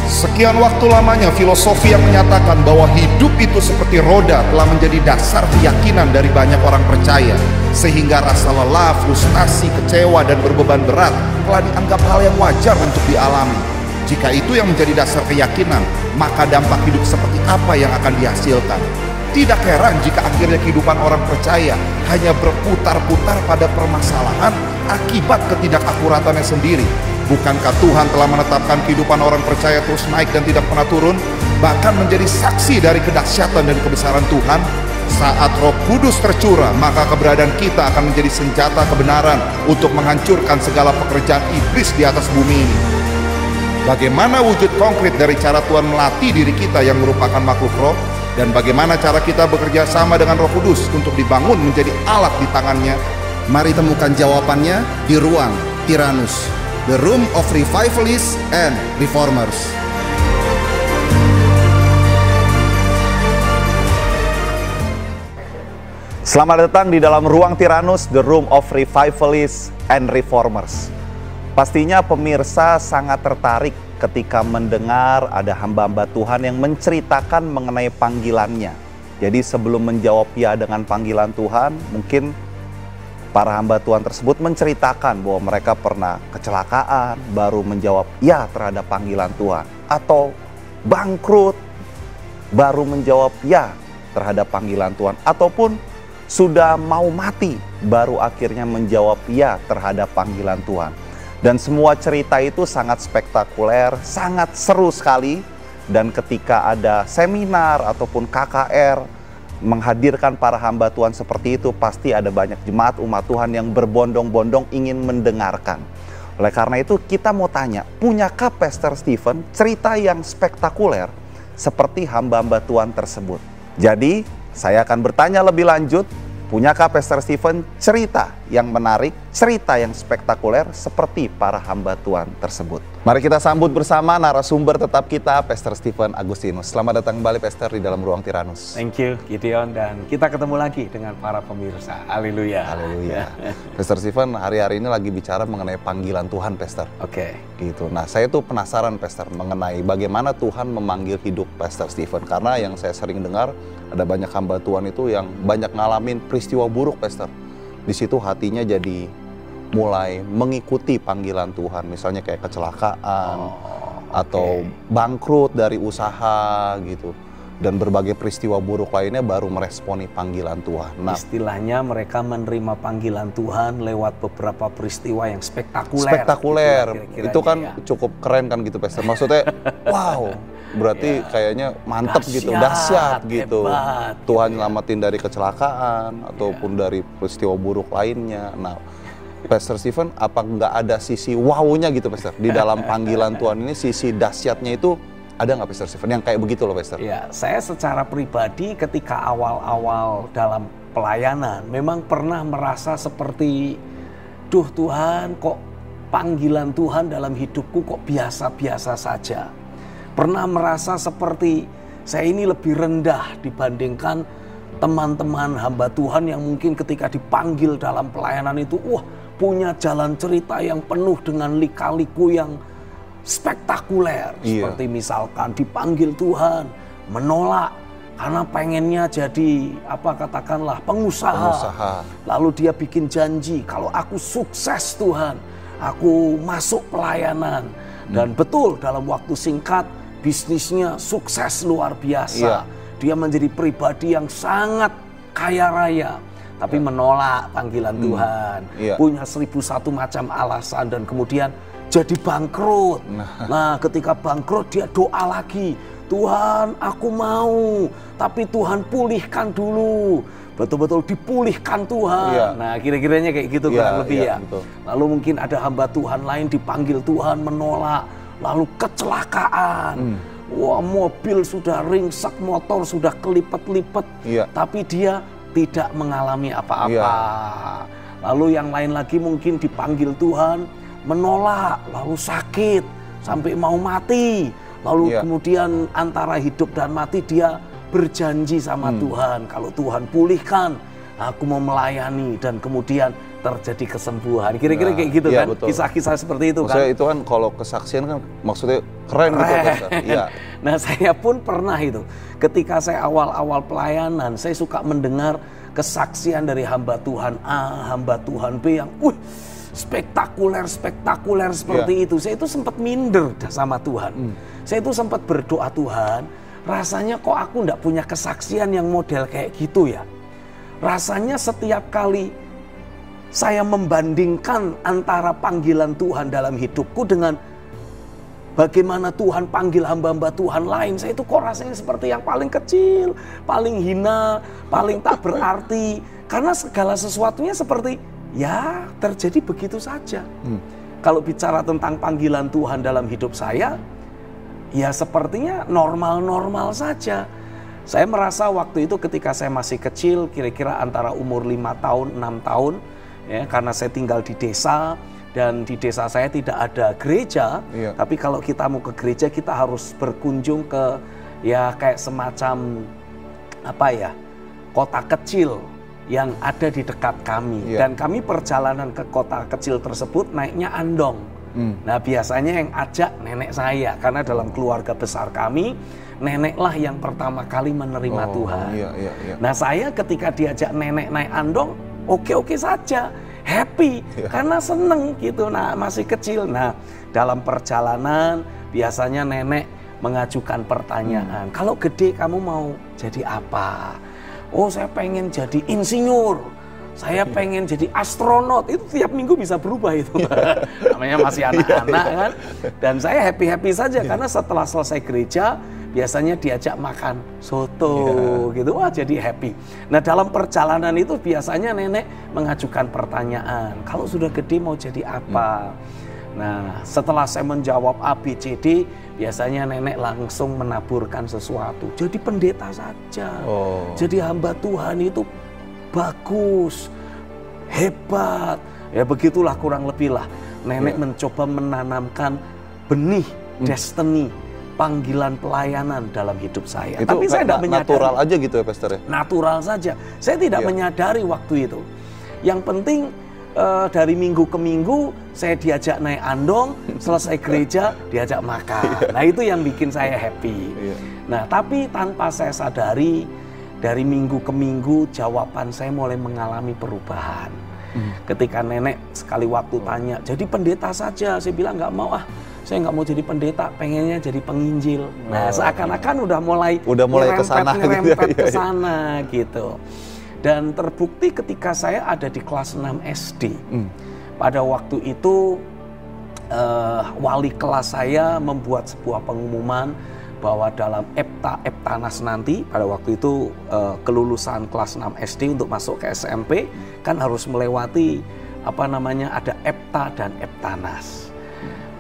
Sekian waktu lamanya filosofi yang menyatakan bahwa hidup itu seperti roda telah menjadi dasar keyakinan dari banyak orang percaya, sehingga rasa lelah, frustasi, kecewa, dan berbeban berat telah dianggap hal yang wajar untuk dialami. Jika itu yang menjadi dasar keyakinan, maka dampak hidup seperti apa yang akan dihasilkan? Tidak heran jika akhirnya kehidupan orang percaya hanya berputar-putar pada permasalahan akibat ketidakakuratannya sendiri. Bukankah Tuhan telah menetapkan kehidupan orang percaya terus naik dan tidak pernah turun, bahkan menjadi saksi dari kedahsyatan dan kebesaran Tuhan? Saat Roh Kudus tercurah, maka keberadaan kita akan menjadi senjata kebenaran untuk menghancurkan segala pekerjaan iblis di atas bumi ini. Bagaimana wujud konkret dari cara Tuhan melatih diri kita yang merupakan makhluk roh? Dan bagaimana cara kita bekerja sama dengan Roh Kudus untuk dibangun menjadi alat di tangannya? Mari temukan jawabannya di ruang Tyrannus, The Room of Revivalists and Reformers. Selamat datang di dalam ruang Tyrannus, The Room of Revivalists and Reformers. Pastinya pemirsa sangat tertarik ketika mendengar ada hamba-hamba Tuhan yang menceritakan mengenai panggilannya. Jadi sebelum menjawab ya dengan panggilan Tuhan, mungkin para hamba Tuhan tersebut menceritakan bahwa mereka pernah kecelakaan, baru menjawab ya terhadap panggilan Tuhan. Atau bangkrut, baru menjawab ya terhadap panggilan Tuhan. Ataupun sudah mau mati, baru akhirnya menjawab ya terhadap panggilan Tuhan. Dan semua cerita itu sangat spektakuler, sangat seru sekali. Dan ketika ada seminar ataupun KKR menghadirkan para hamba Tuhan seperti itu, pasti ada banyak jemaat umat Tuhan yang berbondong-bondong ingin mendengarkan. Oleh karena itu kita mau tanya, punyakah Pastor Stephen cerita yang spektakuler seperti hamba-hamba Tuhan tersebut? Jadi saya akan bertanya lebih lanjut, punyakah Pastor Stephen cerita yang menarik, cerita yang spektakuler seperti para hamba Tuhan tersebut? Mari kita sambut bersama narasumber tetap kita, Pastor Stephen Agustinus. Selamat datang kembali Pastor di dalam ruang Tyrannus. Thank you Gideon, dan kita ketemu lagi dengan para pemirsa. Haleluya. Haleluya. Pastor Stephen hari-hari ini lagi bicara mengenai panggilan Tuhan, Pastor. Oke. Gitu. Nah, saya tuh penasaran Pastor mengenai bagaimana Tuhan memanggil hidup Pastor Stephen, karena yang saya sering dengar ada banyak hamba Tuhan itu yang banyak ngalamin peristiwa buruk, Pastor. Di situ hatinya jadi mulai mengikuti panggilan Tuhan, misalnya kayak kecelakaan atau bangkrut dari usaha gitu, dan berbagai peristiwa buruk lainnya baru meresponi panggilan Tuhan. Nah, istilahnya mereka menerima panggilan Tuhan lewat beberapa peristiwa yang spektakuler. Spektakuler, gitu, itu kan ya. cukup keren kan gitu, Pastor. Maksudnya, wow, berarti kayaknya mantep gitu, dahsyat gitu. Hebat, Tuhan gitu, nyelamatin dari kecelakaan ataupun dari peristiwa buruk lainnya. Nah, Pastor Stephen, apa nggak ada sisi wow-nya gitu, Pastor? Di dalam panggilan Tuhan ini, sisi dahsyatnya itu ada nggak, Pastor Stephen? Yang kayak begitu loh, Pastor? Ya, saya secara pribadi ketika awal-awal dalam pelayanan memang pernah merasa seperti, duh Tuhan, kok panggilan Tuhan dalam hidupku kok biasa-biasa saja. Pernah merasa seperti saya ini lebih rendah dibandingkan teman-teman hamba Tuhan yang mungkin ketika dipanggil dalam pelayanan itu, wah, punya jalan cerita yang penuh dengan lika-liku yang spektakuler. Seperti misalkan dipanggil Tuhan, menolak karena pengennya jadi katakanlah pengusaha. Lalu dia bikin janji, kalau aku sukses Tuhan, aku masuk pelayanan. Dan betul dalam waktu singkat bisnisnya sukses luar biasa. Dia menjadi pribadi yang sangat kaya raya, tapi menolak panggilan Tuhan. Punya 1001 macam alasan dan kemudian jadi bangkrut. Nah, ketika bangkrut dia doa lagi, Tuhan aku mau, tapi Tuhan pulihkan dulu. Betul-betul dipulihkan Tuhan. Nah, kira-kiranya kayak gitu kurang lebih ya. Betul. Lalu mungkin ada hamba Tuhan lain dipanggil Tuhan menolak, lalu kecelakaan. Wah, mobil sudah ringsek, motor sudah kelipet-lipet, tapi dia tidak mengalami apa-apa. Lalu yang lain lagi mungkin dipanggil Tuhan, menolak, lalu sakit, sampai mau mati. Lalu kemudian antara hidup dan mati dia berjanji sama Tuhan, kalau Tuhan pulihkan, aku mau melayani. Dan kemudian terjadi kesembuhan. Kira-kira kayak gitu kan, kisah-kisah seperti itu maksudnya kan. itu kan kalau kesaksian kan maksudnya keren. Gitu Pastor. Iya. Nah saya pun pernah itu, ketika saya awal-awal pelayanan, saya suka mendengar kesaksian dari hamba Tuhan A, hamba Tuhan B yang spektakuler seperti itu. Saya itu sempat minder sama Tuhan. Saya itu sempat berdoa, Tuhan, rasanya kok aku enggak punya kesaksian yang model kayak gitu ya. Rasanya setiap kali saya membandingkan antara panggilan Tuhan dalam hidupku dengan bagaimana Tuhan panggil hamba-hamba Tuhan lain, saya itu kok rasanya seperti yang paling kecil, paling hina, paling tak berarti. Karena segala sesuatunya seperti ya terjadi begitu saja. Kalau bicara tentang panggilan Tuhan dalam hidup saya, ya sepertinya normal-normal saja. Saya merasa waktu itu ketika saya masih kecil, kira-kira antara umur 5 tahun, 6 tahun, ya, karena saya tinggal di desa dan di desa saya tidak ada gereja, tapi kalau kita mau ke gereja kita harus berkunjung ke ya kayak semacam apa ya, kota kecil yang ada di dekat kami, dan kami perjalanan ke kota kecil tersebut naiknya andong. Nah biasanya yang ajak nenek saya, karena dalam keluarga besar kami neneklah yang pertama kali menerima Tuhan. Nah saya ketika diajak nenek naik andong, oke-oke saja, happy, karena seneng gitu, nah masih kecil. Nah dalam perjalanan biasanya nenek mengajukan pertanyaan, kalau gede kamu mau jadi apa? Oh saya pengen jadi insinyur, saya pengen jadi astronot. Itu tiap minggu bisa berubah itu. Namanya masih anak-anak kan. Dan saya happy-happy saja karena setelah selesai gereja biasanya diajak makan soto gitu. Wah jadi happy. Nah dalam perjalanan itu biasanya nenek mengajukan pertanyaan, kalau sudah gede mau jadi apa? Nah setelah saya menjawab A, B, C, D, biasanya nenek langsung menaburkan sesuatu. Jadi pendeta saja. Jadi hamba Tuhan itu bagus, hebat. Ya begitulah kurang lebih lah. Nenek mencoba menanamkan benih destiny, panggilan pelayanan dalam hidup saya. Itu tapi saya tidak menyadari. Natural aja gitu ya Pastor ya? Natural saja. Saya tidak menyadari waktu itu. Yang penting dari minggu ke minggu saya diajak naik andong, selesai gereja diajak makan. Nah itu yang bikin saya happy. Nah tapi tanpa saya sadari, dari minggu ke minggu jawaban saya mulai mengalami perubahan. Ketika nenek sekali waktu tanya, jadi pendeta saja, saya bilang nggak mau saya nggak mau jadi pendeta, pengennya jadi penginjil. Nah seakan-akan udah mulai nyerempet ke sana gitu. Dan terbukti ketika saya ada di kelas 6 SD. Pada waktu itu wali kelas saya membuat sebuah pengumuman bahwa dalam Eptanas nanti, pada waktu itu kelulusan kelas 6 SD untuk masuk ke SMP kan harus melewati ada Epta dan Eptanas.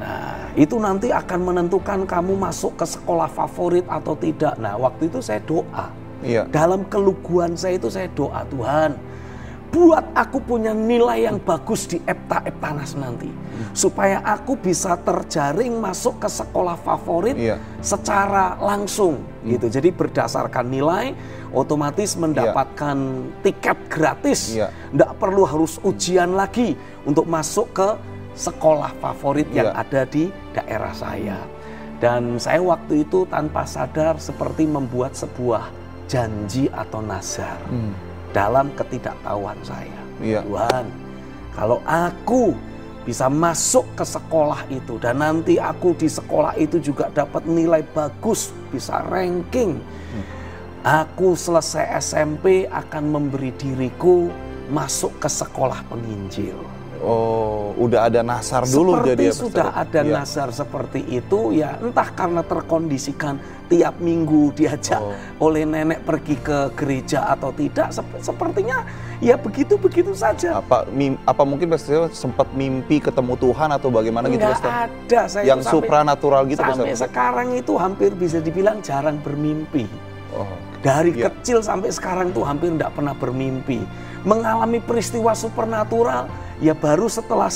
Nah itu nanti akan menentukan kamu masuk ke sekolah favorit atau tidak. Nah waktu itu saya doa. Dalam keluguan saya itu saya doa, Tuhan buat aku punya nilai yang bagus di Eptanas nanti, supaya aku bisa terjaring masuk ke sekolah favorit secara langsung gitu. Jadi berdasarkan nilai otomatis mendapatkan tiket gratis, nggak perlu harus ujian lagi untuk masuk ke sekolah favorit yang ada di daerah saya. Dan saya waktu itu tanpa sadar seperti membuat sebuah janji atau nazar dalam ketidaktahuan saya. Tuhan, kalau aku bisa masuk ke sekolah itu dan nanti aku di sekolah itu juga dapat nilai bagus, bisa ranking, aku selesai SMP akan memberi diriku masuk ke sekolah penginjil. Oh, udah ada nasar dulu jadi ya, sudah ada nasar seperti itu ya, entah karena terkondisikan tiap minggu diajak oleh nenek pergi ke gereja atau tidak, sepertinya ya begitu-begitu saja. Apa mungkin Pastor sempat mimpi ketemu Tuhan atau bagaimana gitu Pastor? Nggak ada, saya yang supranatural gitu sampai Pastor? Sekarang itu hampir bisa dibilang jarang bermimpi. Dari kecil sampai sekarang tuh hampir tidak pernah bermimpi. Mengalami peristiwa supernatural ya baru setelah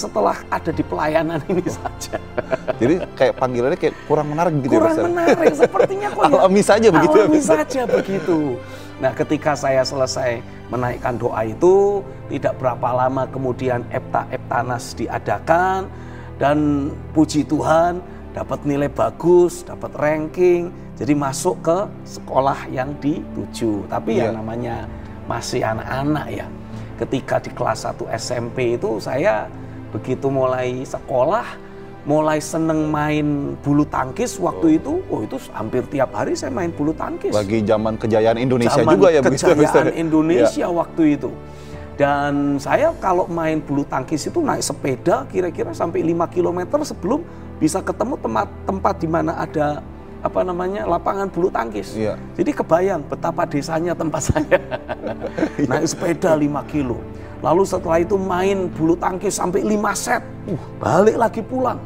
ada di pelayanan ini saja. Jadi kayak panggilannya kayak kurang menarik gitu. Kurang menarik, sepertinya kok alami saja begitu. Alami saja begitu. Nah, ketika saya selesai menaikkan doa itu, tidak berapa lama kemudian Eptanas diadakan, dan puji Tuhan dapat nilai bagus, dapat ranking, jadi masuk ke sekolah yang dituju. Tapi yang namanya masih anak-anak ya. Ketika di kelas 1 SMP itu saya begitu mulai sekolah, mulai seneng main bulu tangkis waktu itu. Oh, itu hampir tiap hari saya main bulu tangkis. Lagi zaman kejayaan Indonesia zaman juga ya. Kejayaan Indonesia waktu itu. Dan saya kalau main bulu tangkis itu naik sepeda kira-kira sampai 5 km sebelum bisa ketemu tempat di mana ada lapangan bulu tangkis. Jadi kebayang betapa desanya tempat saya. Naik sepeda 5 kilo. Lalu setelah itu main bulu tangkis sampai 5 set. Balik lagi pulang.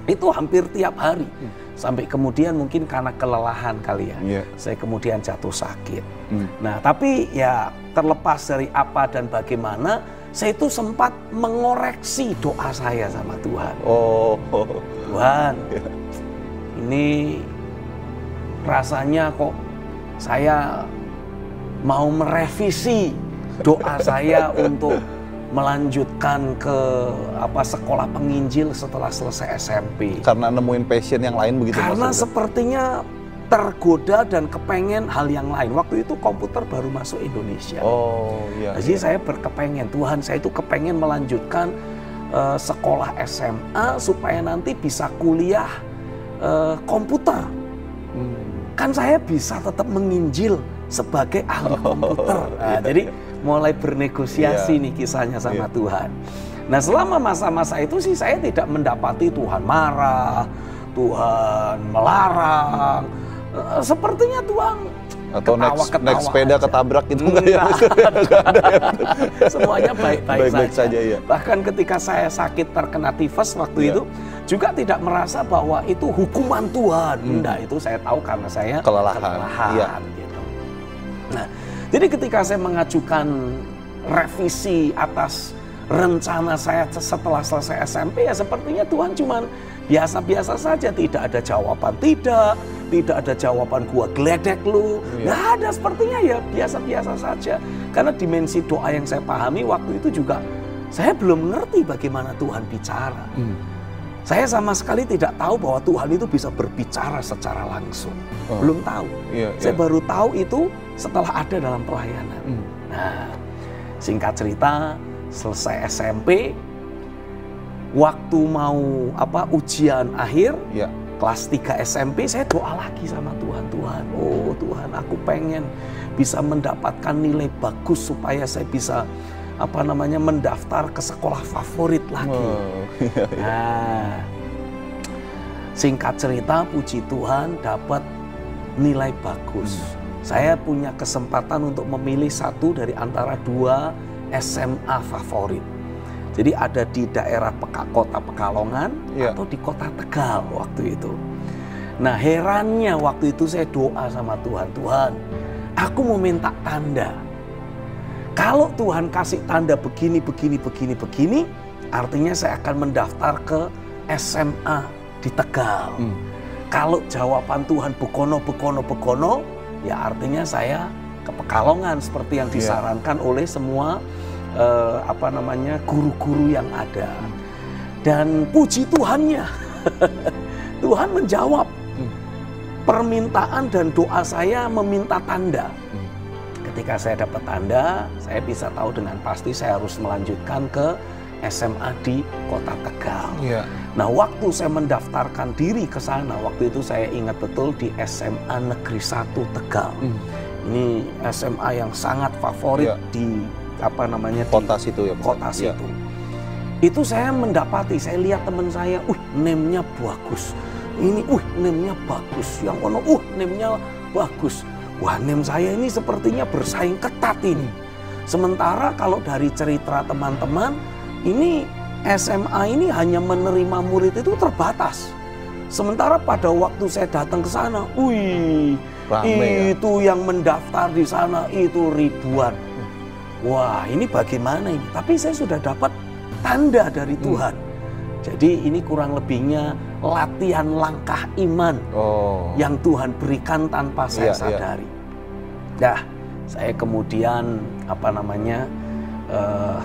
Itu hampir tiap hari. Sampai kemudian mungkin karena kelelahan kali ya. Saya kemudian jatuh sakit. Nah, tapi ya terlepas dari apa dan bagaimana, saya itu sempat mengoreksi doa saya sama Tuhan. Tuhan, ini rasanya kok saya mau merevisi doa saya untuk melanjutkan ke sekolah penginjil setelah selesai SMP. Karena nemuin passion yang lain begitu. Karena sepertinya tergoda dan kepengen hal yang lain. Waktu itu komputer baru masuk Indonesia. Jadi saya berkepengen, Tuhan, saya itu kepengen melanjutkan sekolah SMA supaya nanti bisa kuliah komputer. Kan saya bisa tetap menginjil sebagai ahli komputer. Nah, jadi mulai bernegosiasi nih kisahnya sama Tuhan. Nah, selama masa-masa itu sih saya tidak mendapati Tuhan marah, Tuhan melarang. Sepertinya Tuhan atau naik sepeda aja. Ketabrak itu enggak ya? Semuanya baik-baik saja ya. Bahkan ketika saya sakit terkena tifus waktu itu juga tidak merasa bahwa itu hukuman Tuhan. Enggak, itu saya tahu karena saya kelelahan gitu. Nah, jadi ketika saya mengajukan revisi atas rencana saya setelah selesai SMP, ya sepertinya Tuhan cuman biasa-biasa saja, tidak ada jawaban tidak ada jawaban gua geledek lu, nggak ada, sepertinya ya biasa-biasa saja. Karena dimensi doa yang saya pahami waktu itu juga saya belum mengerti bagaimana Tuhan bicara. Saya sama sekali tidak tahu bahwa Tuhan itu bisa berbicara secara langsung, belum tahu. Saya baru tahu itu setelah ada dalam pelayanan. Nah, singkat cerita, selesai SMP, waktu mau ujian akhir, kelas 3 SMP, saya doa lagi sama Tuhan. Tuhan, oh Tuhan, aku pengen bisa mendapatkan nilai bagus supaya saya bisa mendaftar ke sekolah favorit lagi. Nah, singkat cerita, puji Tuhan dapat nilai bagus. Saya punya kesempatan untuk memilih satu dari antara 2 SMA favorit. Jadi ada di daerah kota Pekalongan atau di kota Tegal waktu itu. Nah, herannya waktu itu saya doa sama Tuhan, Tuhan, aku mau minta tanda. Kalau Tuhan kasih tanda begini, artinya saya akan mendaftar ke SMA di Tegal. Kalau jawaban Tuhan bekono, ya artinya saya ke Pekalongan seperti yang disarankan oleh semua guru-guru yang ada. Dan puji Tuhannya, Tuhan menjawab permintaan dan doa saya meminta tanda. Ketika saya dapat tanda, saya bisa tahu dengan pasti saya harus melanjutkan ke SMA di kota Tegal. Nah, waktu saya mendaftarkan diri ke sana, waktu itu saya ingat betul di SMA Negeri 1 Tegal. Ini SMA yang sangat favorit di kota situ ya. Kota situ. Itu saya mendapati, saya lihat teman saya, name-nya bagus. Ini, name-nya bagus. Yang ono, name-nya bagus. Wah, name saya ini sepertinya bersaing ketat ini. Sementara kalau dari cerita teman-teman, ini SMA ini hanya menerima murid itu terbatas. Sementara pada waktu saya datang ke sana, itu yang mendaftar di sana itu ribuan. Wah, ini bagaimana ini? Tapi saya sudah dapat tanda dari Tuhan. Jadi ini kurang lebihnya latihan langkah iman yang Tuhan berikan tanpa saya sadari. Nah, saya kemudian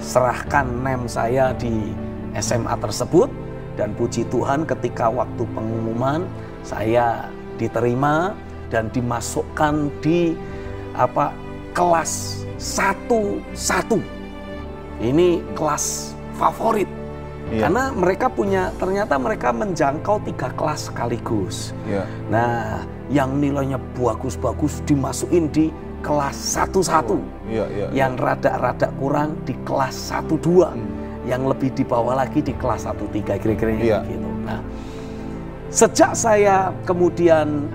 serahkan NEM saya di SMA tersebut, dan puji Tuhan ketika waktu pengumuman saya diterima dan dimasukkan di kelas 1-1. Ini kelas favorit. Karena ternyata mereka menjangkau 3 kelas sekaligus. Nah, yang nilainya bagus-bagus dimasukin di kelas 1-1. Yang rada-rada kurang di kelas 1-2. Yang lebih di bawah lagi di kelas 1-3, kira-kira gitu. Nah, sejak saya kemudian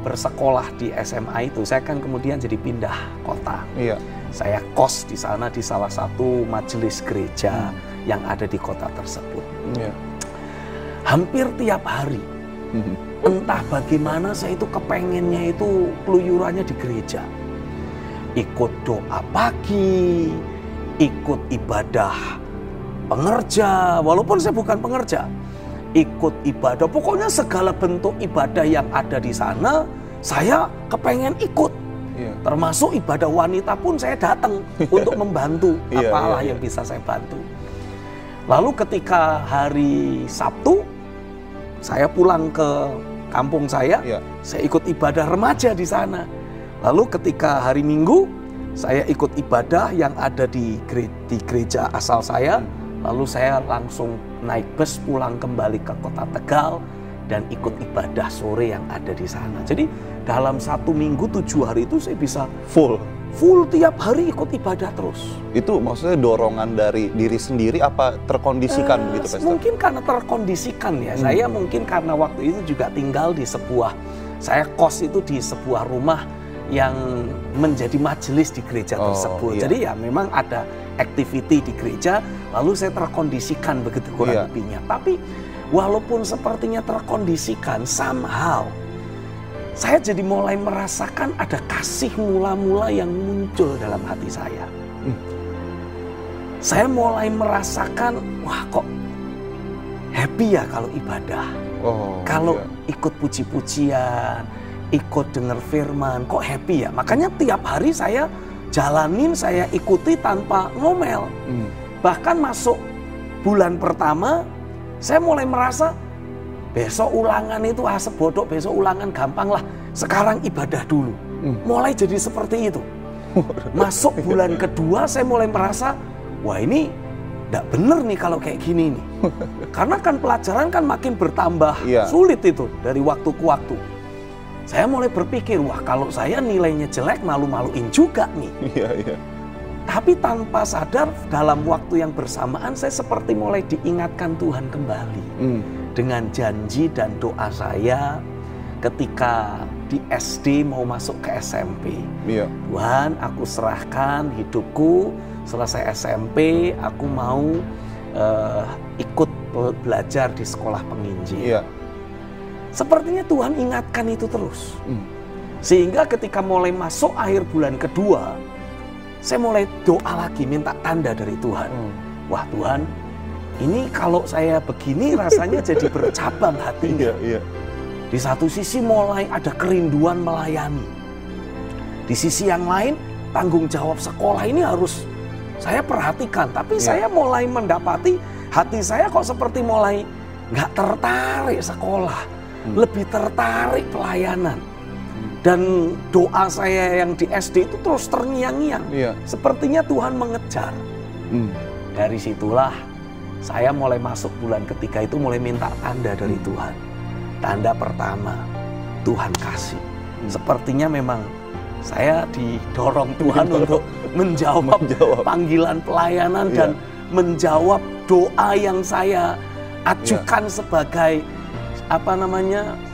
bersekolah di SMA itu, saya kan kemudian jadi pindah kota. Saya kos di sana di salah satu majelis gereja yang ada di kota tersebut. Hampir tiap hari, entah bagaimana saya itu kepengennya itu keluyurannya di gereja. Ikut doa pagi, ikut ibadah pengerja, walaupun saya bukan pengerja. Ikut ibadah, pokoknya segala bentuk ibadah yang ada di sana, saya kepengen ikut. Termasuk ibadah wanita pun saya datang untuk membantu apalah yang bisa saya bantu. Lalu ketika hari Sabtu, saya pulang ke kampung saya ikut ibadah remaja di sana. Lalu ketika hari Minggu, saya ikut ibadah yang ada di gereja asal saya. Lalu saya langsung naik bus pulang kembali ke kota Tegal dan ikut ibadah sore yang ada di sana. Jadi dalam 1 minggu 7 hari itu saya bisa full tiap hari ikut ibadah terus. Itu maksudnya dorongan dari diri sendiri apa terkondisikan begitu, Pastor? Mungkin karena terkondisikan ya. Saya mungkin karena waktu itu juga tinggal di saya kos itu di sebuah rumah yang menjadi majelis di gereja tersebut. Jadi ya memang ada activity di gereja, lalu saya terkondisikan begitu kurang lebihnya. Tapi walaupun sepertinya terkondisikan, somehow saya jadi mulai merasakan ada kasih mula-mula yang muncul dalam hati saya. Saya mulai merasakan, wah kok happy ya kalau ibadah. Kalau ikut puji-pujian, ikut dengar firman, kok happy ya. Makanya tiap hari saya jalanin, saya ikuti tanpa ngomel. Bahkan masuk bulan pertama, saya mulai merasa besok ulangan itu sebodoh, besok ulangan gampang lah. Sekarang ibadah dulu. Mulai jadi seperti itu. Masuk bulan kedua saya mulai merasa, wah ini enggak bener nih kalau kayak gini nih. Karena kan pelajaran kan makin bertambah sulit itu dari waktu ke waktu. Saya mulai berpikir, wah kalau saya nilainya jelek malu-maluin juga nih. Tapi tanpa sadar dalam waktu yang bersamaan saya seperti mulai diingatkan Tuhan kembali. Dengan janji dan doa saya ketika di SD mau masuk ke SMP. Tuhan, aku serahkan hidupku, selesai SMP aku mau ikut belajar di sekolah penginjil. Sepertinya Tuhan ingatkan itu terus. Sehingga ketika mulai masuk akhir bulan kedua, saya mulai doa lagi, minta tanda dari Tuhan. Wah Tuhan, ini kalau saya begini rasanya jadi bercabang hatinya. Di satu sisi mulai ada kerinduan melayani. Di sisi yang lain, tanggung jawab sekolah ini harus saya perhatikan. Tapi saya mulai mendapati hati saya kok seperti mulai gak tertarik sekolah. Lebih tertarik pelayanan. Dan doa saya yang di SD itu terus terngiang-ngiang. Sepertinya Tuhan mengejar. Dari situlah saya mulai masuk bulan ketiga itu mulai minta tanda dari Tuhan. Tanda pertama, Tuhan kasih. Sepertinya memang saya didorong Tuhan untuk menjawab panggilan pelayanan dan menjawab doa yang saya ajukan sebagai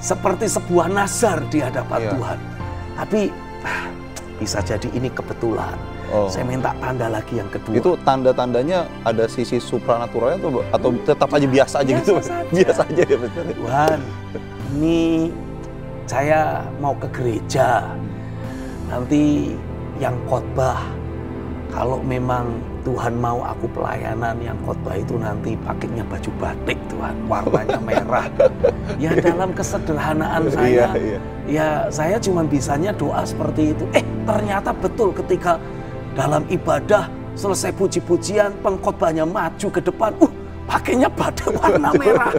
seperti sebuah nazar di hadapan Tuhan. Tapi bisa jadi ini kebetulan. Saya minta tanda lagi yang kedua. Itu tanda-tandanya ada sisi supranaturalnya atau tetap aja biasa aja gitu? Biasa aja ya betul. Tuhan, ini saya mau ke gereja. Nanti yang khotbah kalau memang Tuhan mau aku pelayanan yang khotbah itu nanti pakainya baju batik Tuhan, warnanya merah. Ya dalam kesederhanaan saya, ya saya cuma bisanya doa seperti itu. Ternyata betul ketika dalam ibadah selesai puji-pujian, pengkhotbahnya maju ke depan, pakainya batik warna merah.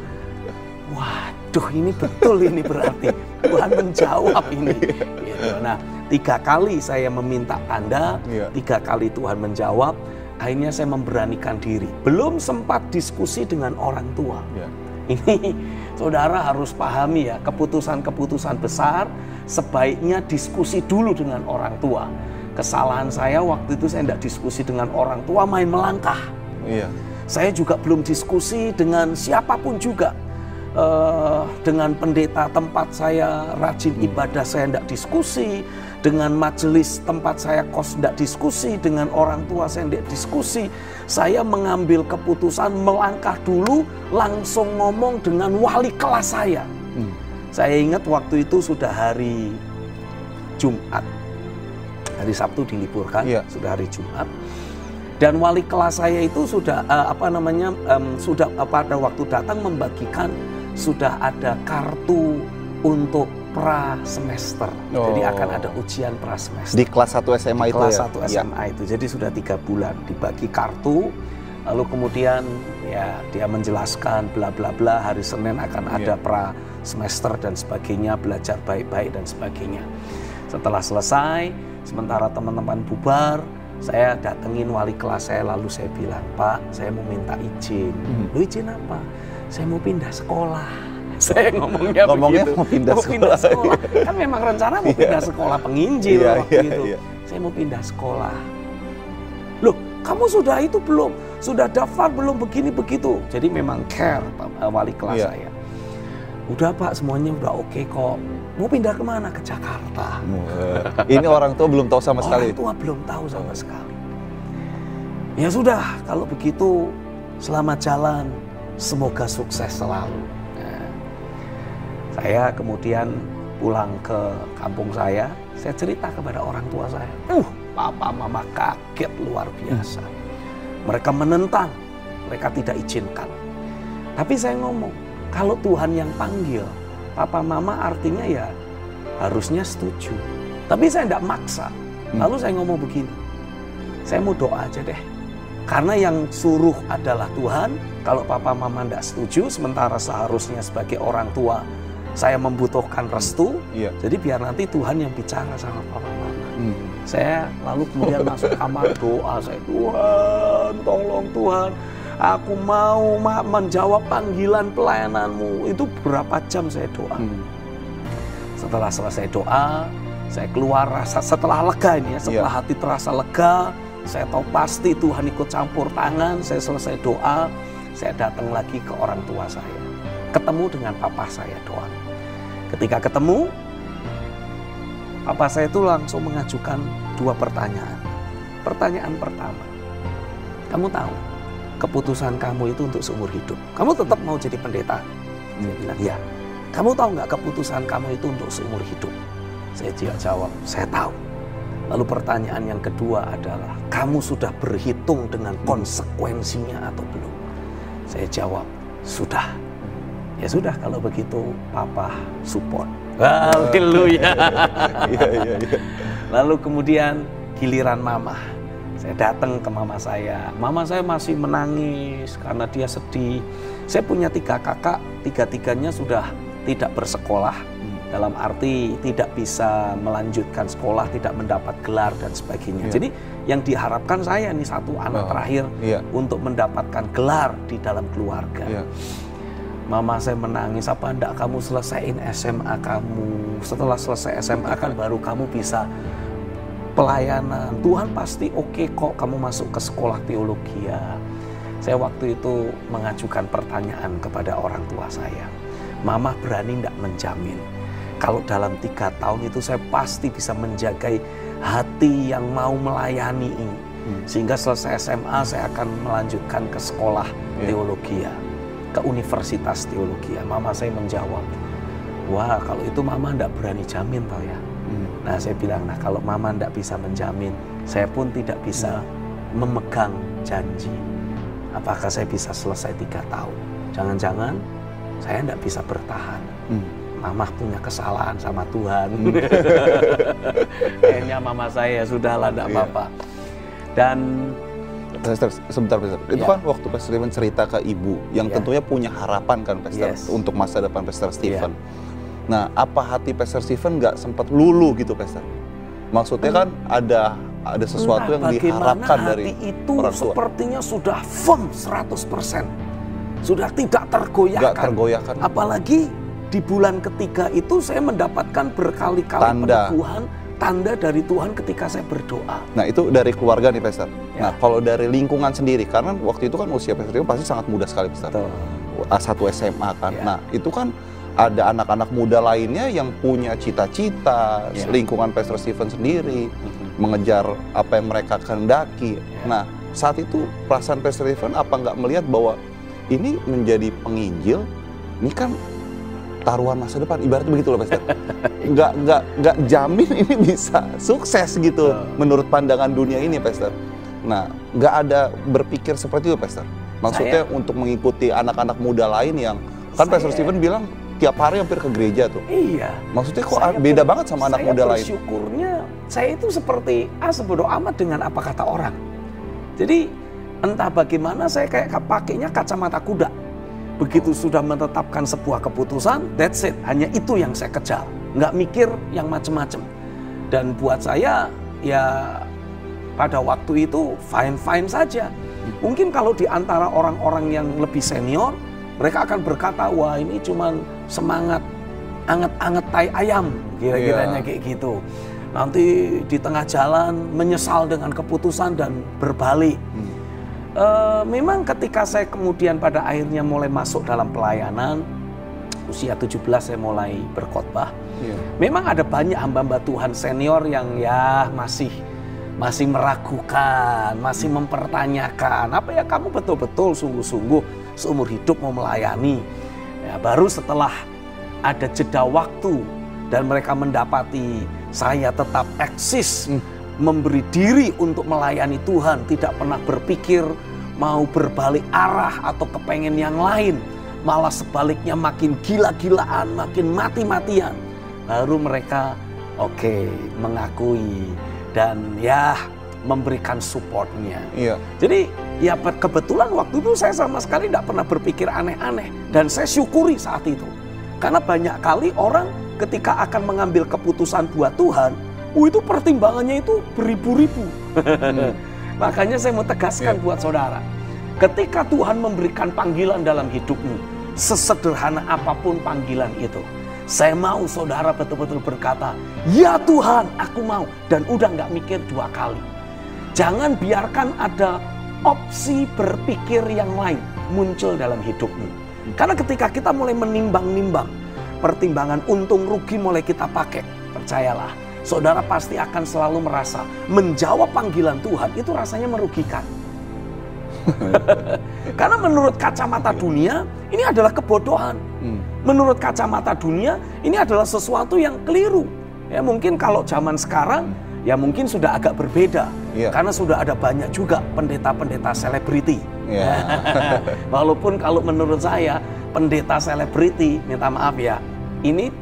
Waduh, ini betul ini berarti Tuhan menjawab ini. Gitu. Nah, 3 kali saya meminta tanda, 3 kali Tuhan menjawab. Akhirnya saya memberanikan diri. Belum sempat diskusi dengan orang tua. Ini saudara harus pahami ya, keputusan-keputusan besar sebaiknya diskusi dulu dengan orang tua. Kesalahan saya waktu itu saya tidak diskusi dengan orang tua, main melangkah. Saya juga belum diskusi dengan siapapun juga. Dengan pendeta tempat saya rajin ibadah saya tidak diskusi, dengan majelis tempat saya kos tidak diskusi, dengan orang tua saya tidak diskusi. Saya mengambil keputusan melangkah dulu, langsung ngomong dengan wali kelas saya. Saya ingat waktu itu sudah hari Jumat, hari Sabtu diliburkan, sudah hari Jumat. Dan wali kelas saya itu sudah sudah pada waktu datang membagikan sudah ada kartu untuk pra semester. Jadi akan ada ujian pra semester. Di kelas 1 SMA di itu kelas 1 SMA itu. Jadi sudah 3 bulan dibagi kartu. Lalu kemudian ya dia menjelaskan bla bla bla, hari Senin akan ada pra semester dan sebagainya, belajar baik-baik dan sebagainya. Setelah selesai, sementara teman-teman bubar, saya datengin wali kelas saya, lalu saya bilang, "Pak, saya mau minta izin." "Lu izin apa?" "Saya mau pindah sekolah." Saya ngomongnya begitu. Mau pindah sekolah. Kan memang rencana mau pindah sekolah penginjil waktu itu. Saya mau pindah sekolah. "Loh, kamu sudah itu belum? Sudah daftar belum begini begitu?" Jadi memang care wali kelas saya. "Udah Pak, semuanya udah oke kok." "Mau pindah kemana?" "Ke Jakarta." Ini orang tua belum tahu sama sekali. Orang tua belum tahu sama sekali. "Ya sudah, kalau begitu selamat jalan. Semoga sukses selalu." Nah, saya kemudian pulang ke kampung saya cerita kepada orang tua saya. Papa mama kaget luar biasa. Mereka menentang, mereka tidak izinkan. Tapi saya ngomong, kalau Tuhan yang panggil, papa mama artinya ya harusnya setuju. Tapi saya tidak maksa. Lalu saya ngomong begini, saya mau doa aja deh. Karena yang suruh adalah Tuhan, kalau papa mama tidak setuju, sementara seharusnya sebagai orang tua, saya membutuhkan restu, jadi biar nanti Tuhan yang bicara sama papa mama. Saya lalu kemudian masuk kamar doa, saya, "Tuhan, tolong Tuhan, aku mau menjawab panggilan pelayananmu." Itu berapa jam saya doa. Setelah selesai doa, saya keluar rasa setelah lega ini ya, setelah hati terasa lega, saya tahu pasti Tuhan ikut campur tangan. Saya selesai doa, saya datang lagi ke orang tua saya. Ketemu dengan papa saya doa. Ketika ketemu, papa saya itu langsung mengajukan 2 pertanyaan. Pertanyaan pertama, "Kamu tahu keputusan kamu itu untuk seumur hidup? Kamu tetap mau jadi pendeta?" Saya bilang, "Ya." "Kamu tahu nggak keputusan kamu itu untuk seumur hidup?" Saya jawab, "Saya tahu." Lalu pertanyaan yang kedua adalah, "Kamu sudah berhitung dengan konsekuensinya atau belum?" Saya jawab, "Sudah." "Ya sudah, kalau begitu papa support." Haleluya. Lalu kemudian giliran mama. Saya datang ke mama saya. Mama saya masih menangis karena dia sedih. Saya punya 3 kakak, 3-tiganya sudah tidak bersekolah. Dalam arti tidak bisa melanjutkan sekolah, tidak mendapat gelar dan sebagainya. Jadi yang diharapkan saya ini 1 anak terakhir untuk mendapatkan gelar di dalam keluarga. Mama saya menangis, "Apa enggak kamu selesaiin SMA kamu? Setelah selesai SMA kan baru kamu bisa pelayanan. Tuhan pasti oke kok kamu masuk ke sekolah teologi ya." Saya waktu itu mengajukan pertanyaan kepada orang tua saya. "Mama berani enggak menjamin kalau dalam 3 tahun itu saya pasti bisa menjaga hati yang mau melayani ini. Sehingga selesai SMA saya akan melanjutkan ke sekolah teologi ya, ke Universitas Teologi." Mama saya menjawab, "Wah, kalau itu mama enggak berani jamin tau ya." Nah saya bilang, "Nah kalau mama enggak bisa menjamin, saya pun tidak bisa memegang janji. Apakah saya bisa selesai 3 tahun? Jangan-jangan saya tidak bisa bertahan. Mama punya kesalahan sama Tuhan. Kayaknya mama saya sudahlah, tidak apa-apa. Dan Pastor, sebentar Pastor. Itu kan waktu Pastor Stephen cerita ke ibu yang tentunya punya harapan kan Pastor untuk masa depan Pastor Stephen. Nah, apa hati Pastor Stephen nggak sempat lulu gitu Pastor? Maksudnya kan ada sesuatu yang diharapkan dari itu orang tua. Sepertinya sudah firm 100%. Sudah tidak tergoyahkan. Nggak tergoyahkan. Apalagi di bulan ketiga itu saya mendapatkan berkali-kali peneguhan, tanda dari Tuhan ketika saya berdoa. Nah, itu dari keluarga nih Pastor. Nah, kalau dari lingkungan sendiri, karena waktu itu kan usia Pastor Stephen pasti sangat muda sekali Pastor. A1 SMA kan. Nah, itu kan ada anak-anak muda lainnya yang punya cita-cita, lingkungan Pastor Stephen sendiri, mengejar apa yang mereka kehendaki. Nah, saat itu perasaan Pastor Stephen apa nggak melihat bahwa ini menjadi penginjil, ini kan taruhan masa depan, ibaratnya begitu loh Pastor. Nggak jamin ini bisa sukses gitu menurut pandangan dunia ini Pastor. Nah, nggak ada berpikir seperti itu Pastor. Maksudnya untuk mengikuti anak-anak muda lain yang kan Pastor Stephen bilang tiap hari hampir ke gereja tuh. Iya. Maksudnya kok beda banget sama anak muda lain. Saya bersyukurnya saya itu seperti sebodoh amat dengan apa kata orang. Jadi entah bagaimana saya kayak pakainya kacamata kuda. Begitu sudah menetapkan sebuah keputusan, that's it. Hanya itu yang saya kejar. Nggak mikir yang macam-macam. Dan buat saya ya pada waktu itu fine-fine saja. Mungkin kalau di antara orang-orang yang lebih senior, mereka akan berkata, wah ini cuman semangat anget-anget tai ayam. Kira-kiranya kayak gitu. Nanti di tengah jalan menyesal dengan keputusan dan berbalik. Memang ketika saya kemudian pada akhirnya mulai masuk dalam pelayanan, usia 17 saya mulai berkhotbah. Memang ada banyak hamba-hamba Tuhan senior yang ya masih meragukan, masih mempertanyakan, apa ya kamu betul-betul sungguh-sungguh seumur hidup mau melayani. Ya, baru setelah ada jeda waktu dan mereka mendapati saya tetap eksis, memberi diri untuk melayani Tuhan, tidak pernah berpikir mau berbalik arah atau kepengen yang lain, malah sebaliknya makin gila-gilaan, makin mati-matian. Baru mereka mengakui dan ya memberikan supportnya. Jadi ya kebetulan waktu itu saya sama sekali tidak pernah berpikir aneh-aneh dan saya syukuri saat itu. Karena banyak kali orang ketika akan mengambil keputusan buat Tuhan, itu pertimbangannya itu beribu-ribu. Makanya saya mau tegaskan buat saudara, ketika Tuhan memberikan panggilan dalam hidupmu, sesederhana apapun panggilan itu, saya mau saudara betul-betul berkata, ya Tuhan aku mau, dan udah nggak mikir 2 kali. Jangan biarkan ada opsi berpikir yang lain muncul dalam hidupmu. Karena ketika kita mulai menimbang-nimbang, pertimbangan untung rugi mulai kita pakai, percayalah, saudara pasti akan selalu merasa menjawab panggilan Tuhan itu rasanya merugikan. Karena menurut kacamata dunia ini adalah kebodohan. Menurut kacamata dunia ini adalah sesuatu yang keliru. Ya mungkin kalau zaman sekarang ya mungkin sudah agak berbeda. Karena sudah ada banyak juga pendeta-pendeta selebriti. Walaupun kalau menurut saya pendeta selebriti, minta maaf ya, ini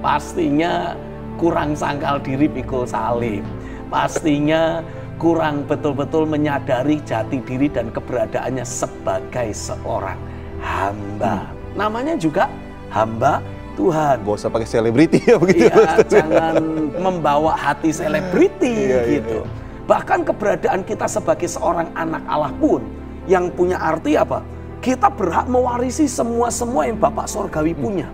pastinya kurang sangkal diri pikul salib. Pastinya kurang betul-betul menyadari jati diri dan keberadaannya sebagai seorang hamba. Namanya juga hamba Tuhan. Gak usah pakai selebriti ya begitu. Iya, jangan membawa hati selebriti gitu. Bahkan keberadaan kita sebagai seorang anak Allah pun yang punya arti apa? Kita berhak mewarisi semua-semua yang Bapak Sorgawi punya.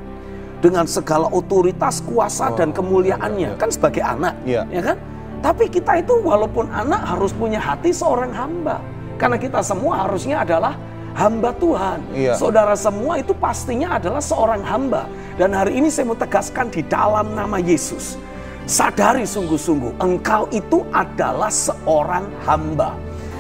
Dengan segala otoritas, kuasa dan kemuliaannya. Kan sebagai anak, ya kan? Tapi kita itu walaupun anak harus punya hati seorang hamba. Karena kita semua harusnya adalah hamba Tuhan. Saudara semua itu pastinya adalah seorang hamba. Dan hari ini saya mau tegaskan di dalam nama Yesus. Sadari sungguh-sungguh, engkau itu adalah seorang hamba.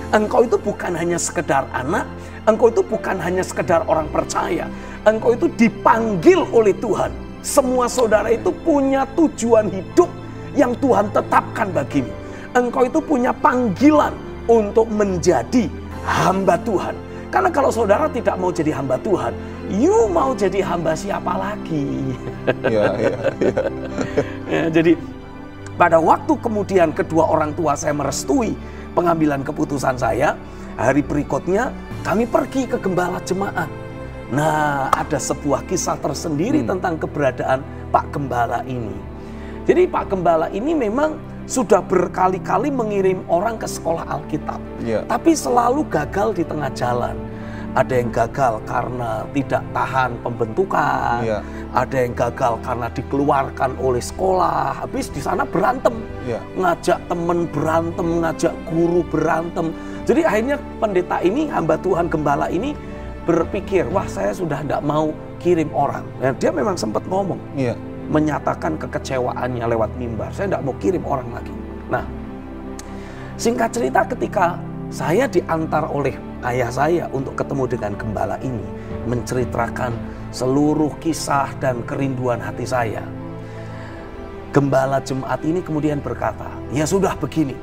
Engkau itu bukan hanya sekedar anak, engkau itu bukan hanya sekedar orang percaya. Engkau itu dipanggil oleh Tuhan. Semua saudara itu punya tujuan hidup yang Tuhan tetapkan bagimu. engkau itu punya panggilan untuk menjadi hamba Tuhan. Karena kalau saudara tidak mau jadi hamba Tuhan, you mau jadi hamba siapa lagi? Ya, jadi pada waktu kemudian kedua orang tua saya merestui pengambilan keputusan saya, hari berikutnya kami pergi ke gembala jemaat. Nah, ada sebuah kisah tersendiri tentang keberadaan Pak Gembala ini. Jadi Pak Gembala ini memang sudah berkali-kali mengirim orang ke sekolah Alkitab, tapi selalu gagal di tengah jalan. Ada yang gagal karena tidak tahan pembentukan, ada yang gagal karena dikeluarkan oleh sekolah, habis di sana berantem, ngajak temen berantem, ngajak guru berantem. Jadi akhirnya pendeta ini, hamba Tuhan Gembala ini berpikir, wah saya sudah tidak mau kirim orang. Dan dia memang sempat ngomong, menyatakan kekecewaannya lewat mimbar, saya tidak mau kirim orang lagi. Nah, singkat cerita ketika saya diantar oleh ayah saya untuk ketemu dengan gembala ini, menceritakan seluruh kisah dan kerinduan hati saya. Gembala jemaat ini kemudian berkata, ya sudah begini,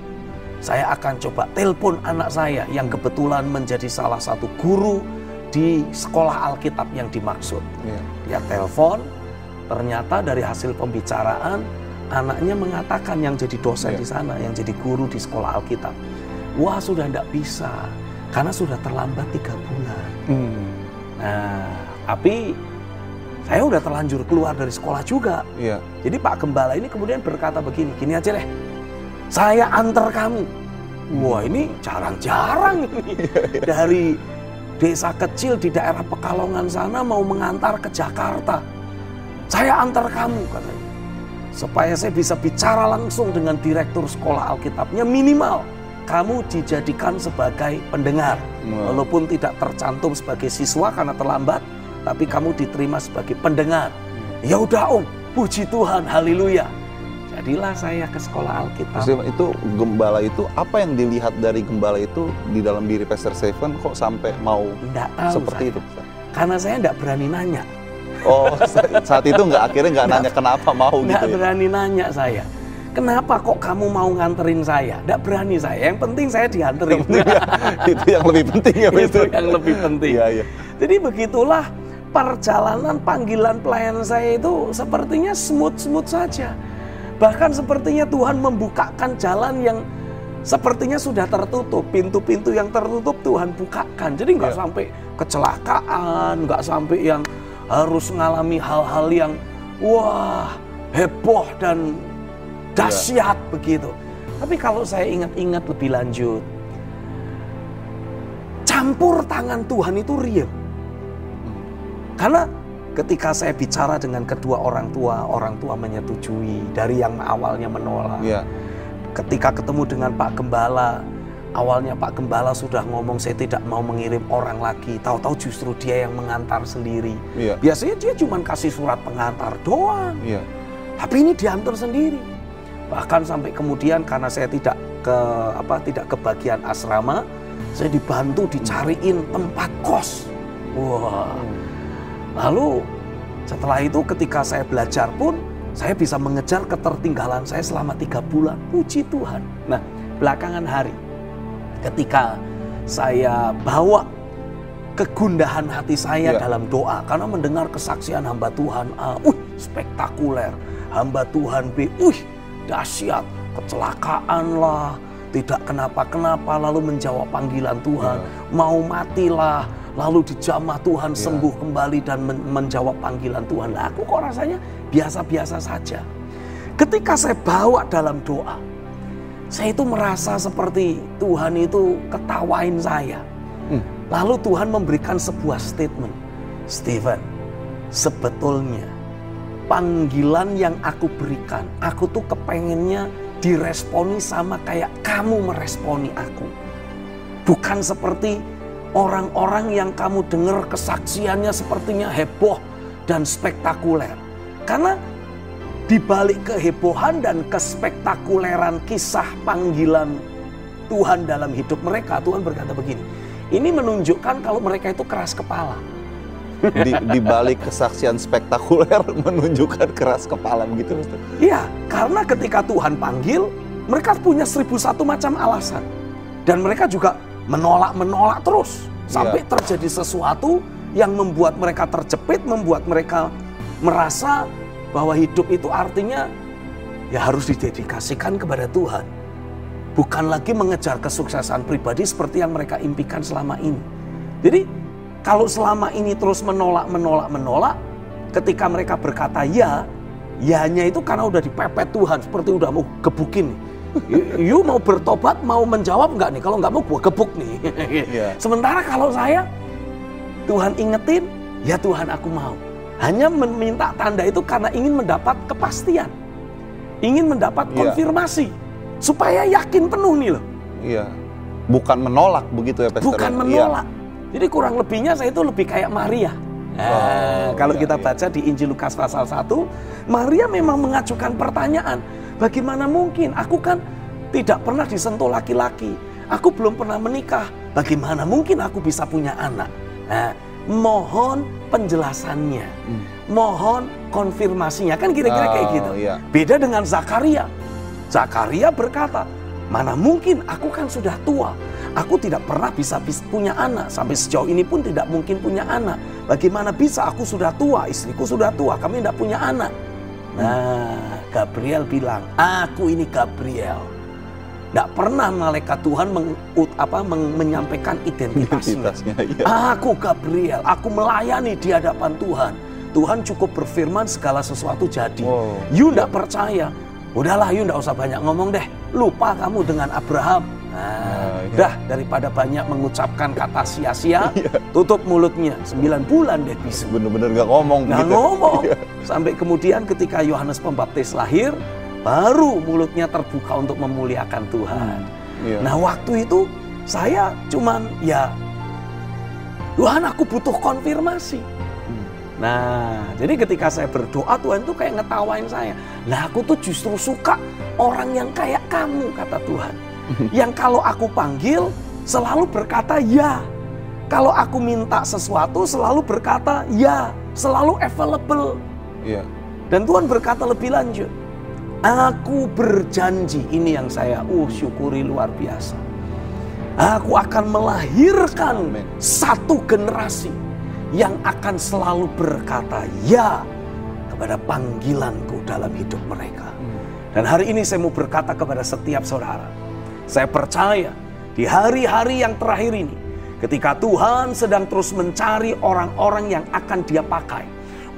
saya akan coba telepon anak saya yang kebetulan menjadi salah satu guru di sekolah Alkitab yang dimaksud. Dia telepon, ternyata dari hasil pembicaraan anaknya mengatakan yang jadi dosen di sana, yang jadi guru di sekolah Alkitab, wah sudah tidak bisa karena sudah terlambat 3 bulan. Nah, tapi saya udah terlanjur keluar dari sekolah juga. Jadi Pak Gembala ini kemudian berkata begini, gini aja deh, saya antar kamu. Wah ini jarang-jarang ini. Dari desa kecil di daerah Pekalongan sana mau mengantar ke Jakarta. Saya antar kamu katanya. Supaya saya bisa bicara langsung dengan direktur sekolah Alkitabnya, minimal kamu dijadikan sebagai pendengar. Walaupun tidak tercantum sebagai siswa karena terlambat, tapi kamu diterima sebagai pendengar. Ya udah Om, puji Tuhan, haleluya. Jadilah saya ke sekolah Alkitab. Itu gembala itu, apa yang dilihat dari gembala itu di dalam diri Pastor Stephen kok sampai mau seperti itu? Karena saya tidak berani nanya. Oh, saat itu akhirnya nggak nanya kenapa mau gitu ya? Nggak berani nanya saya. Kenapa kok kamu mau nganterin saya? Nggak berani saya. Yang penting saya dianterin. Itu yang lebih penting ya. Itu yang lebih penting. Iya. Jadi begitulah perjalanan panggilan pelayan saya itu sepertinya smooth-smooth saja. Bahkan sepertinya Tuhan membukakan jalan yang sepertinya sudah tertutup. Pintu-pintu yang tertutup Tuhan bukakan. Jadi nggak sampai kecelakaan, nggak sampai yang harus mengalami hal-hal yang wah heboh dan dahsyat begitu. Tapi kalau saya ingat-ingat lebih lanjut, campur tangan Tuhan itu real. Karena ketika saya bicara dengan kedua orang tua menyetujui dari yang awalnya menolak. Ketika ketemu dengan Pak Gembala, awalnya Pak Gembala sudah ngomong saya tidak mau mengirim orang lagi. Tahu-tahu justru dia yang mengantar sendiri. Biasanya dia cuma kasih surat pengantar doang. Tapi ini diantar sendiri. Bahkan sampai kemudian karena saya tidak kebagian asrama, saya dibantu dicariin tempat kos. Wah. Lalu setelah itu ketika saya belajar pun saya bisa mengejar ketertinggalan saya selama 3 bulan. Puji Tuhan. Nah, belakangan hari ketika saya bawa kegundahan hati saya dalam doa karena mendengar kesaksian hamba Tuhan A, spektakuler, hamba Tuhan B, dahsyat, kecelakaan lah, tidak kenapa-kenapa lalu menjawab panggilan Tuhan, mau matilah lalu dijamah Tuhan sembuh kembali dan menjawab panggilan Tuhan. Nah, aku kok rasanya biasa-biasa saja. Ketika saya bawa dalam doa, saya itu merasa seperti Tuhan itu ketawain saya. Lalu Tuhan memberikan sebuah statement. Stephen, sebetulnya panggilan yang aku berikan, aku tuh kepengennya diresponi sama kayak kamu meresponi aku. Bukan seperti orang-orang yang kamu dengar kesaksiannya sepertinya heboh dan spektakuler. Karena di balik kehebohan dan kespektakuleran kisah panggilan Tuhan dalam hidup mereka, Tuhan berkata begini, ini menunjukkan kalau mereka itu keras kepala. Di balik kesaksian spektakuler menunjukkan keras kepala begitu. Iya, karena ketika Tuhan panggil, Mereka punya 1001 macam alasan. Dan mereka juga menolak terus. Sampai terjadi sesuatu yang membuat mereka terjepit, membuat mereka merasa bahwa hidup itu artinya ya harus didedikasikan kepada Tuhan. Bukan lagi mengejar kesuksesan pribadi seperti yang mereka impikan selama ini. Jadi kalau selama ini terus menolak, ketika mereka berkata ya, ya-nya itu karena udah dipepet Tuhan, seperti udah mau gebukin. You mau bertobat, mau menjawab nggak nih? Kalau nggak mau gua gebuk nih. Sementara kalau saya, Tuhan ingetin, ya Tuhan aku mau. Hanya meminta tanda itu karena ingin mendapat kepastian. Ingin mendapat konfirmasi. Supaya yakin penuh nih loh. Iya. Bukan menolak begitu ya Pastor? Bukan menolak. Jadi kurang lebihnya saya itu lebih kayak Maria. Kalau kita baca di Injil Lukas pasal 1, Maria memang mengajukan pertanyaan. Bagaimana mungkin? Aku kan tidak pernah disentuh laki-laki. Aku belum pernah menikah. Bagaimana mungkin aku bisa punya anak? Mohon penjelasannya. Mohon konfirmasinya. Kan kira-kira kayak gitu. Beda dengan Zakaria. Zakaria berkata, mana mungkin, aku kan sudah tua. Aku tidak pernah bisa punya anak. Sampai sejauh ini pun tidak mungkin punya anak. Bagaimana bisa, aku sudah tua, istriku sudah tua, kami tidak punya anak. Nah, Gabriel bilang, aku ini Gabriel. Tidak pernah malaikat Tuhan menyampaikan identitasnya. Aku Gabriel, aku melayani di hadapan Tuhan. Tuhan cukup berfirman segala sesuatu jadi. You tidak percaya. Udahlah, you tidak usah banyak ngomong deh. Lupa kamu dengan Abraham. Dah, daripada banyak mengucapkan kata sia-sia, tutup mulutnya. 9 bulan deh bisa. Bener-bener gak ngomong. Gak ngomong. Sampai kemudian ketika Yohanes Pembaptis lahir, baru mulutnya terbuka untuk memuliakan Tuhan. Nah waktu itu saya cuman ya, Tuhan aku butuh konfirmasi. Nah, jadi ketika saya berdoa, Tuhan tuh kayak ngetawain saya. Lah aku tuh justru suka orang yang kayak kamu, kata Tuhan. Yang kalau aku panggil, selalu berkata ya. Kalau aku minta sesuatu, selalu berkata ya. Selalu available. Dan Tuhan berkata lebih lanjut. Aku berjanji, ini yang saya syukuri luar biasa. Aku akan melahirkan satu generasi yang akan selalu berkata ya kepada panggilanku dalam hidup mereka. Dan hari ini saya mau berkata kepada setiap saudara, saya percaya di hari-hari yang terakhir ini, ketika Tuhan sedang terus mencari orang-orang yang akan Dia pakai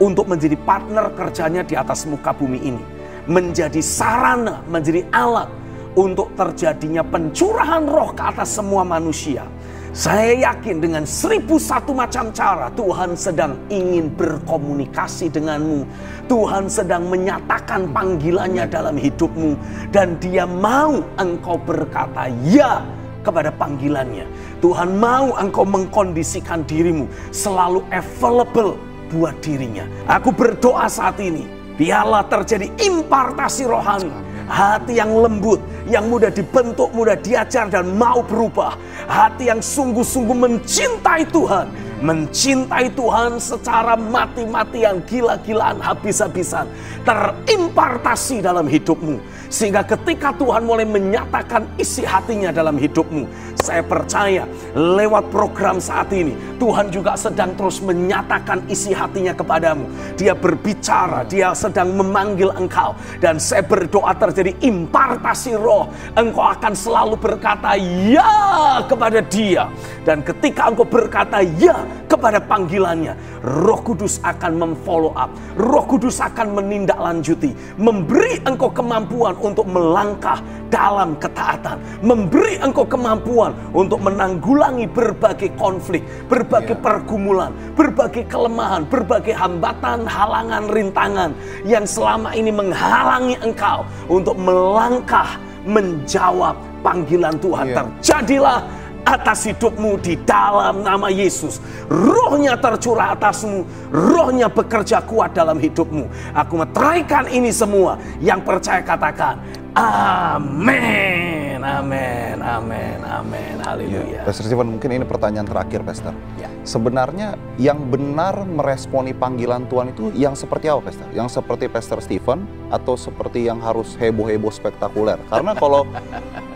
untuk menjadi partner kerjanya di atas muka bumi ini, menjadi sarana, menjadi alat untuk terjadinya pencurahan roh ke atas semua manusia. Saya yakin dengan 1001 macam cara Tuhan sedang ingin berkomunikasi denganmu. Tuhan sedang menyatakan panggilannya dalam hidupmu. Dan Dia mau engkau berkata ya kepada panggilannya. Tuhan mau engkau mengkondisikan dirimu selalu available buat dirinya. Aku berdoa saat ini, biarlah terjadi impartasi rohani. Hati yang lembut, yang mudah dibentuk, mudah diajar dan mau berubah. Hati yang sungguh-sungguh mencintai Tuhan. Mencintai Tuhan secara mati-matian, gila-gilaan, habis-habisan. Terimpartasi dalam hidupmu. Sehingga ketika Tuhan mulai menyatakan isi hatinya dalam hidupmu, saya percaya lewat program saat ini, Tuhan juga sedang terus menyatakan isi hatinya kepadamu. Dia berbicara, Dia sedang memanggil engkau. Dan saya berdoa terjadi impartasi roh. Engkau akan selalu berkata ya kepada Dia. Dan ketika engkau berkata ya kepada panggilannya, Roh Kudus akan memfollow up. Roh Kudus akan menindaklanjuti, memberi engkau kemampuan untuk melangkah dalam ketaatan, memberi engkau kemampuan untuk menanggulangi berbagai konflik, berbagai pergumulan, berbagai kelemahan, berbagai hambatan, halangan, rintangan yang selama ini menghalangi engkau untuk melangkah menjawab panggilan Tuhan. Terjadilah atas hidupmu di dalam nama Yesus. Rohnya tercurah atasmu, rohnya bekerja kuat dalam hidupmu. Aku meteraikan ini semua. Yang percaya katakan amin. Amin, amin, amin, amin, haleluya. Pastor Stephen, mungkin ini pertanyaan terakhir, Pastor. Ya. Sebenarnya yang benar meresponi panggilan Tuhan itu yang seperti apa, Pastor? Yang seperti Pastor Stephen atau seperti yang harus heboh-heboh spektakuler? Karena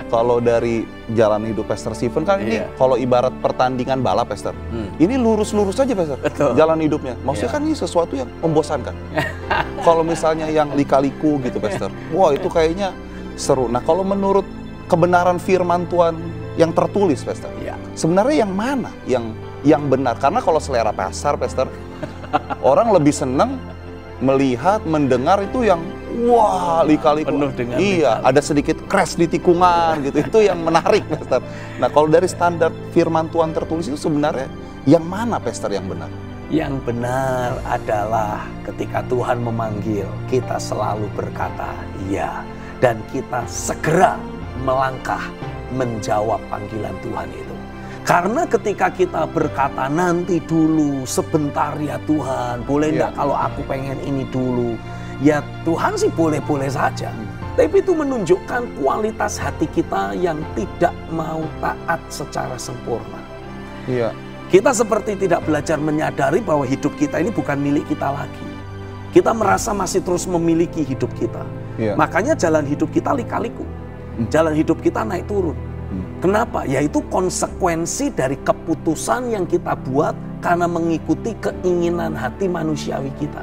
kalau dari jalan hidup Pastor Stephen kan ini kalau ibarat pertandingan balap, Pastor. Ini lurus-lurus aja, Pastor. Betul. Jalan hidupnya. Maksudnya kan ini sesuatu yang membosankan. Kalau misalnya yang lika-liku gitu, Pastor. Wah, itu kayaknya seru. Nah, kalau menurut kebenaran firman Tuhan yang tertulis, Pastor, sebenarnya yang mana yang benar? Karena kalau selera pasar, Pastor, orang lebih senang melihat, mendengar itu yang wah, lika-liku. Penuh dengan ada sedikit crash di tikungan gitu. Itu yang menarik, Pastor. Nah, kalau dari standar firman Tuhan tertulis itu sebenarnya yang mana, Pastor, yang benar? Yang benar adalah ketika Tuhan memanggil, kita selalu berkata iya. Dan kita segera melangkah menjawab panggilan Tuhan itu. Karena ketika kita berkata nanti dulu, sebentar ya Tuhan, boleh enggak kalau aku pengen ini dulu. Ya Tuhan sih boleh-boleh saja. Tapi itu menunjukkan kualitas hati kita yang tidak mau taat secara sempurna. Iya. Kita seperti tidak belajar menyadari bahwa hidup kita ini bukan milik kita lagi. Kita merasa masih terus memiliki hidup kita. Makanya jalan hidup kita lika-liku. Jalan hidup kita naik turun. Kenapa? Yaitu konsekuensi dari keputusan yang kita buat karena mengikuti keinginan hati manusiawi kita.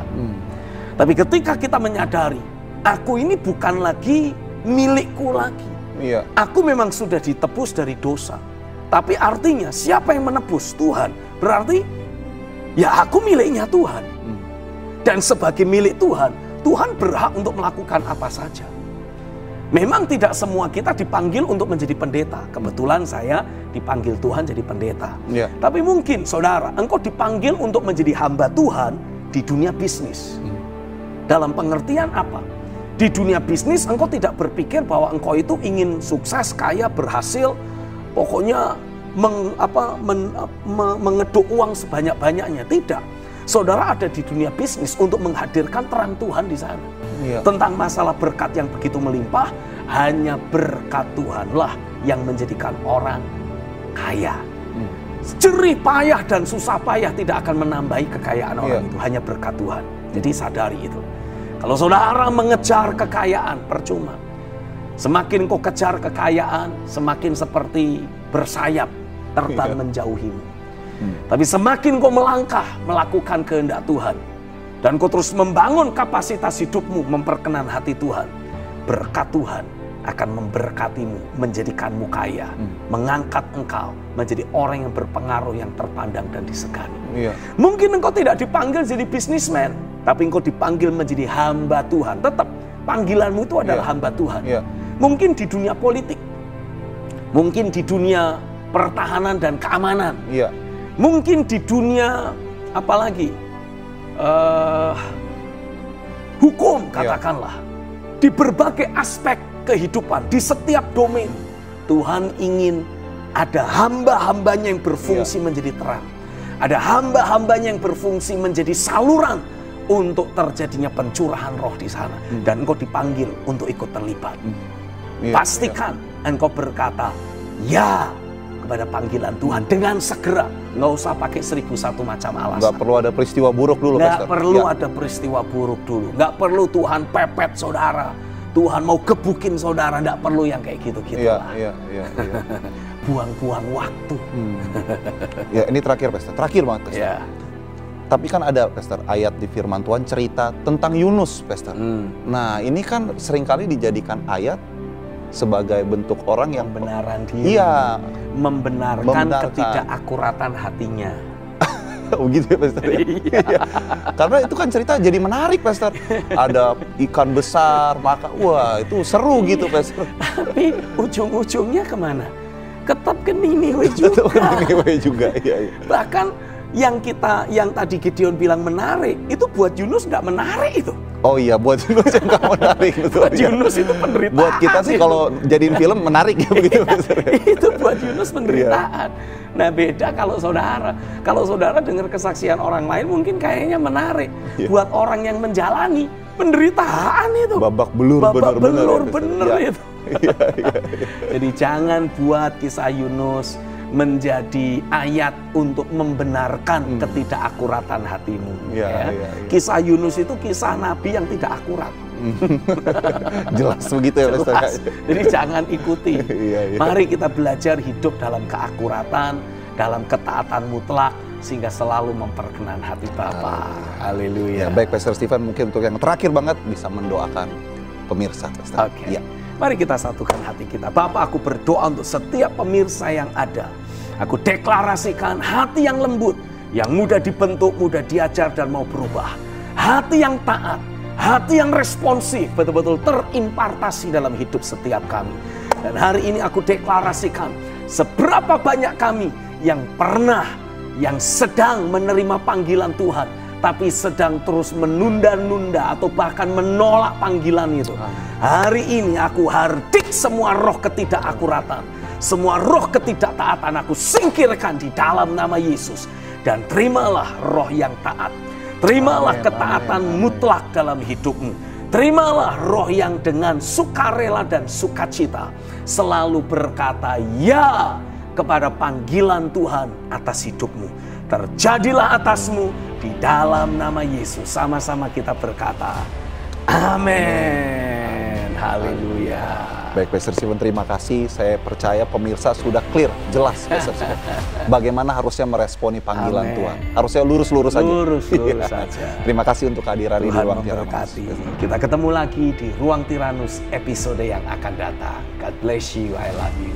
Tapi ketika kita menyadari, aku ini bukan lagi milikku lagi. Aku memang sudah ditebus dari dosa. Tapi artinya siapa yang menebus? Tuhan. Berarti ya aku miliknya Tuhan. Dan sebagai milik Tuhan, Tuhan berhak untuk melakukan apa saja. Memang tidak semua kita dipanggil untuk menjadi pendeta. Kebetulan saya dipanggil Tuhan jadi pendeta. Tapi mungkin saudara, engkau dipanggil untuk menjadi hamba Tuhan di dunia bisnis. Dalam pengertian apa? Di dunia bisnis engkau tidak berpikir bahwa engkau itu ingin sukses, kaya, berhasil, pokoknya mengeduk uang sebanyak-banyaknya. Tidak. Saudara ada di dunia bisnis untuk menghadirkan terang Tuhan di sana. Tentang masalah berkat yang begitu melimpah, hanya berkat Tuhanlah yang menjadikan orang kaya. Jerih payah dan susah payah tidak akan menambahi kekayaan orang itu, hanya berkat Tuhan. Jadi sadari itu. Kalau saudara mengejar kekayaan, percuma. Semakin kau kejar kekayaan, semakin seperti bersayap terbang menjauhimu. Tapi semakin kau melangkah melakukan kehendak Tuhan, dan kau terus membangun kapasitas hidupmu memperkenan hati Tuhan, berkat Tuhan akan memberkatimu, menjadikanmu kaya, mengangkat engkau menjadi orang yang berpengaruh, yang terpandang dan disegani. Mungkin engkau tidak dipanggil jadi bisnismen, tapi engkau dipanggil menjadi hamba Tuhan. Tetap panggilanmu itu adalah hamba Tuhan. Mungkin di dunia politik, mungkin di dunia pertahanan dan keamanan, mungkin di dunia apalagi hukum katakanlah, di berbagai aspek kehidupan, di setiap domain Tuhan ingin ada hamba-hambanya yang berfungsi menjadi terang, ada hamba-hambanya yang berfungsi menjadi saluran untuk terjadinya pencurahan roh di sana, dan engkau dipanggil untuk ikut terlibat. Pastikan engkau berkata ya kepada panggilan Tuhan dengan segera. Nggak usah pakai 1001 macam alasan. Nggak perlu ada peristiwa buruk dulu, Nggak perlu ada peristiwa buruk dulu. Nggak perlu Tuhan pepet saudara, Tuhan mau gebukin saudara. Nggak perlu yang kayak gitu-gitu lah. Buang-buang waktu. Ya, ini terakhir, Pastor. Terakhir banget, Pastor. Tapi kan ada, Pastor, ayat di firman Tuhan cerita tentang Yunus, Pastor. Nah, ini kan seringkali dijadikan ayat sebagai bentuk orang yang benaran dia, membenarkan ketidakakuratan hatinya. Begitu ya, Pastor? Karena itu kan cerita jadi menarik, Pastor. Ada ikan besar, maka wah itu seru gitu, Pastor. Tapi ujung-ujungnya kemana? Tetap ke Niniwe juga. Bahkan yang tadi Gideon bilang menarik, itu buat Yunus nggak menarik itu. Oh iya, buat Yunus yang nggak menarik. Buat Yunus itu penderitaan. Buat kita sih kalau jadiin film menarik ya begitu. Itu buat Yunus penderitaan. Nah beda kalau saudara dengar kesaksian orang lain mungkin kayaknya menarik. Buat orang yang menjalani, penderitaan itu. Babak belur bener ya, itu. Jadi jangan buat kisah Yunus menjadi ayat untuk membenarkan ketidakakuratan hatimu. Ya. Kisah Yunus itu kisah Nabi yang tidak akurat. Jelas begitu ya, Jelas. Jadi jangan ikuti. Mari kita belajar hidup dalam keakuratan, dalam ketaatan mutlak, sehingga selalu memperkenan hati Bapa. Haleluya. Ya, baik Pastor Stephen, mungkin untuk yang terakhir banget bisa mendoakan pemirsa. Oke. Mari kita satukan hati kita. Bapa, aku berdoa untuk setiap pemirsa yang ada. Aku deklarasikan hati yang lembut, yang mudah dibentuk, mudah diajar dan mau berubah. Hati yang taat, hati yang responsif, betul-betul terimpartasi dalam hidup setiap kami. Dan hari ini aku deklarasikan seberapa banyak kami yang pernah, yang sedang menerima panggilan Tuhan, tapi sedang terus menunda-nunda atau bahkan menolak panggilan itu. Hari ini aku hardik semua roh ketidakakuratan, semua roh ketidaktaatan aku singkirkan di dalam nama Yesus. Dan terimalah roh yang taat. Terimalah ketaatan mutlak dalam hidupmu. Terimalah roh yang dengan sukarela dan sukacita selalu berkata ya kepada panggilan Tuhan atas hidupmu. Terjadilah atasmu di dalam nama Yesus. Sama-sama kita berkata, amin. Haleluya. Baik Pastor Stephen, terima kasih. Saya percaya pemirsa sudah clear, jelas Pastor Stephen, bagaimana harusnya meresponi panggilan Tuhan. Harusnya lurus-lurus saja. Lurus-lurus saja. Terima kasih untuk kehadiran di Ruang Tiranus. Kita ketemu lagi di Ruang Tiranus episode yang akan datang. God bless you, I love you.